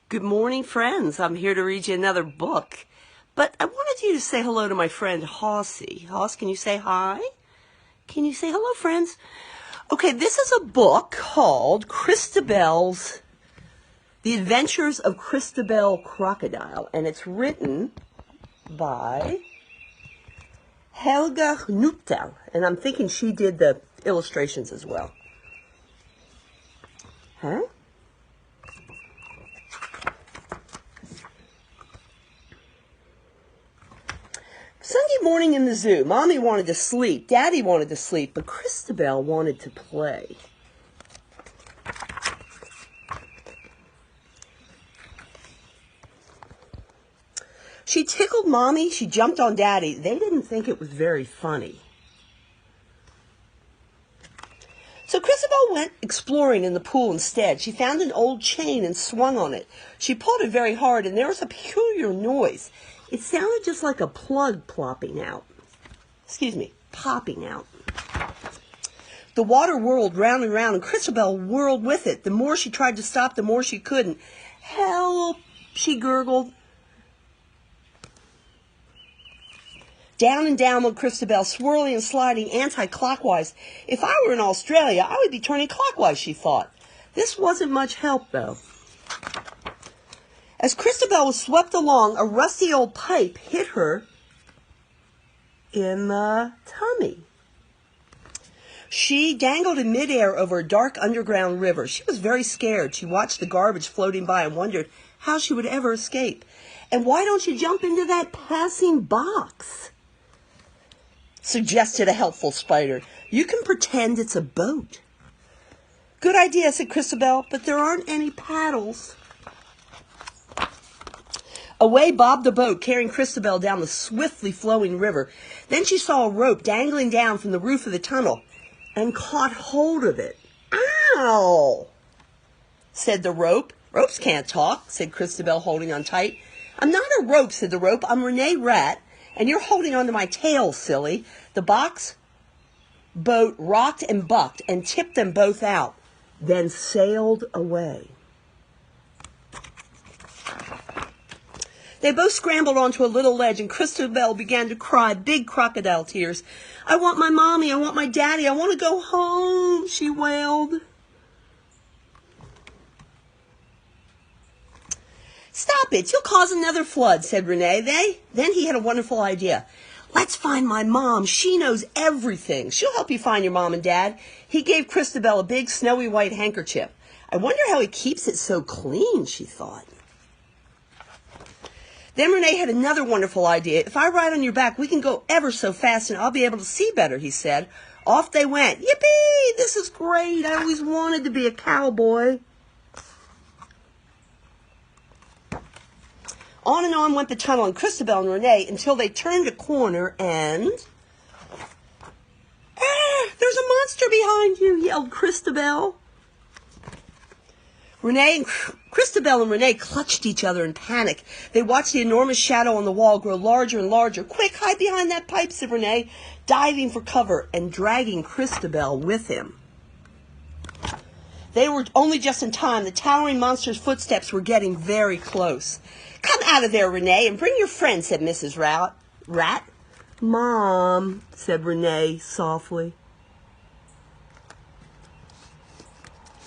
Good morning, friends. I'm here to read you another book. But I wanted you to say hello to my friend Hossie. Hoss, can you say hi? Can you say hello, friends? Okay, this is a book called Christabel's The Adventures of Christabel Crocodile. And it's written by Helga Knuptel. And I'm thinking she did the illustrations as well. Huh? Sunday morning in the zoo, Mommy wanted to sleep, Daddy wanted to sleep, but Christabel wanted to play. She tickled Mommy, she jumped on Daddy. They didn't think it was very funny. So Christabel went exploring in the pool instead. She found an old chain and swung on it. She pulled it very hard, and there was a peculiar noise. It sounded just like a plug popping out. The water whirled round and round, and Christabel whirled with it. The more she tried to stop, the more she couldn't. "Help," she gurgled. Down and down went Christabel, swirling and sliding anti-clockwise. If I were in Australia, I would be turning clockwise, she thought. This wasn't much help, though. As Christabel was swept along, a rusty old pipe hit her in the tummy. She dangled in midair over a dark underground river. She was very scared. She watched the garbage floating by and wondered how she would ever escape. "And why don't you jump into that passing box?" suggested a helpful spider. "You can pretend it's a boat." "Good idea," said Christabel, "but there aren't any paddles." Away bobbed the boat, carrying Christabel down the swiftly flowing river. Then she saw a rope dangling down from the roof of the tunnel and caught hold of it. "Ow!" said the rope. "Ropes can't talk," said Christabel, holding on tight. "I'm not a rope," said the rope. "I'm Renee Rat, and you're holding on to my tail, silly." The boat rocked and bucked and tipped them both out, then sailed away. They both scrambled onto a little ledge, and Christabel began to cry big crocodile tears. "I want my mommy, I want my daddy, I want to go home," she wailed. "Stop it, you'll cause another flood," said Renee. Then he had a wonderful idea. "Let's find my mom. She knows everything. She'll help you find your mom and dad." He gave Christabel a big snowy white handkerchief. "I wonder how he keeps it so clean," she thought. Then Renee had another wonderful idea. "If I ride on your back, we can go ever so fast, and I'll be able to see better," he said. Off they went. "Yippee! This is great. I always wanted to be a cowboy." On and on went the tunnel, and Christabel and Renee, until they turned a corner and... "There's a monster behind you," yelled Christabel. Christabel and Renee clutched each other in panic. They watched the enormous shadow on the wall grow larger and larger. "Quick, hide behind that pipe," said Renee, diving for cover and dragging Christabel with him. They were only just in time. The towering monster's footsteps were getting very close. "Come out of there, Renee, and bring your friend," said Mrs. Rat. "Mom," said Renee softly.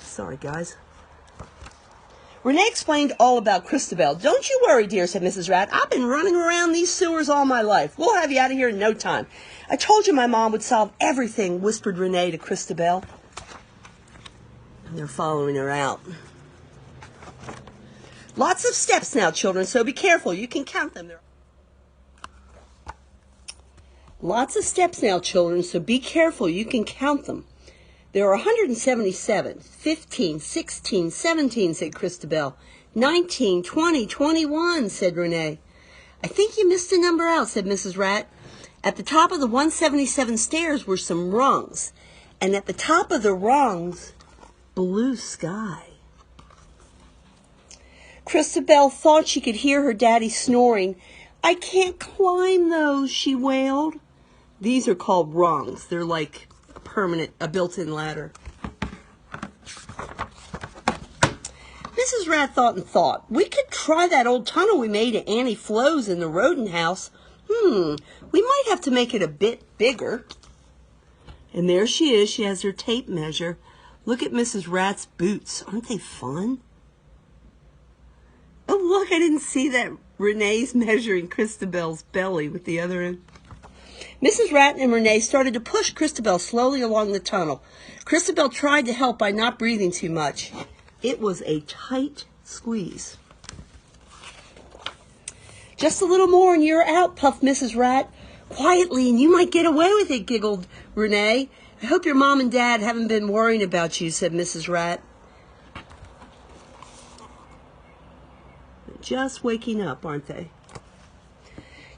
Sorry, guys. Renee explained all about Christabel. "Don't you worry, dear," said Mrs. Rat. "I've been running around these sewers all my life. We'll have you out of here in no time." "I told you my mom would solve everything," whispered Renee to Christabel. And they're following her out. "Lots of steps now, children, so be careful. You can count them." "Lots of steps now, children, so be careful. You can count them. There are 177, 15, 16, 17, said Christabel. 19, 20, 21, said Renee. "I think you missed a number out," said Mrs. Rat. At the top of the 177 stairs were some rungs, and at the top of the rungs, blue sky. Christabel thought she could hear her daddy snoring. "I can't climb those," she wailed. These are called rungs. They're like a built-in ladder. Mrs. Rat thought and thought. We could try that old tunnel we made at Annie Flo's in the rodent house. We might have to make it a bit bigger. And there she is. She has her tape measure. Look at Mrs. Rat's boots. Aren't they fun? Oh, look, I didn't see that. Renee's measuring Christabel's belly with the other end. Mrs. Rat and Renee started to push Christabel slowly along the tunnel. Christabel tried to help by not breathing too much. It was a tight squeeze. Just a little more and you're out, puffed Mrs. Rat. Quietly, and you might get away with it, giggled Renee. I hope your mom and dad haven't been worrying about you, said Mrs. Rat. Just waking up, aren't they?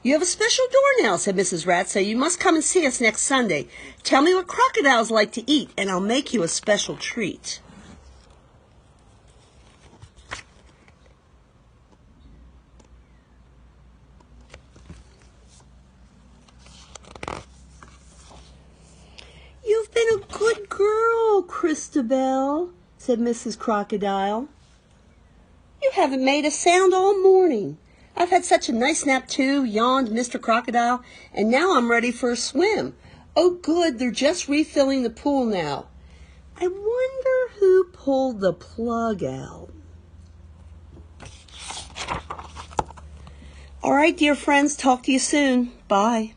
You have a special door now, said Mrs. Rat, so you must come and see us next Sunday. Tell me what crocodiles like to eat, and I'll make you a special treat. You've been a good girl, Christabel, said Mrs. Crocodile. You haven't made a sound all morning. I've had such a nice nap too, yawned Mr. Crocodile, and now I'm ready for a swim. Oh good, they're just refilling the pool now. I wonder who pulled the plug out. All right, dear friends, talk to you soon. Bye.